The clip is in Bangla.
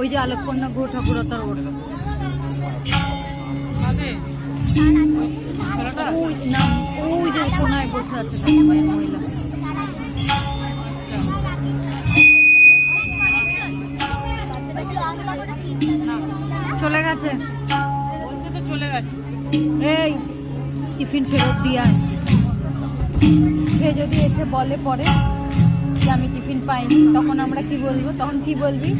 ওই যে আলোককন্যা গো ঠাকুরতার ওটা ওই না, ওই যে কোনায় বসে আছে মহিলা। চলে গেছে, চলে গেছে। এই টিফিন ফেরত দিয়ে আয়। সে যদি এসে বলে পরে যে আমি টিফিন পাইনি, তখন আমরা কি বলবো? তখন কি বলবি?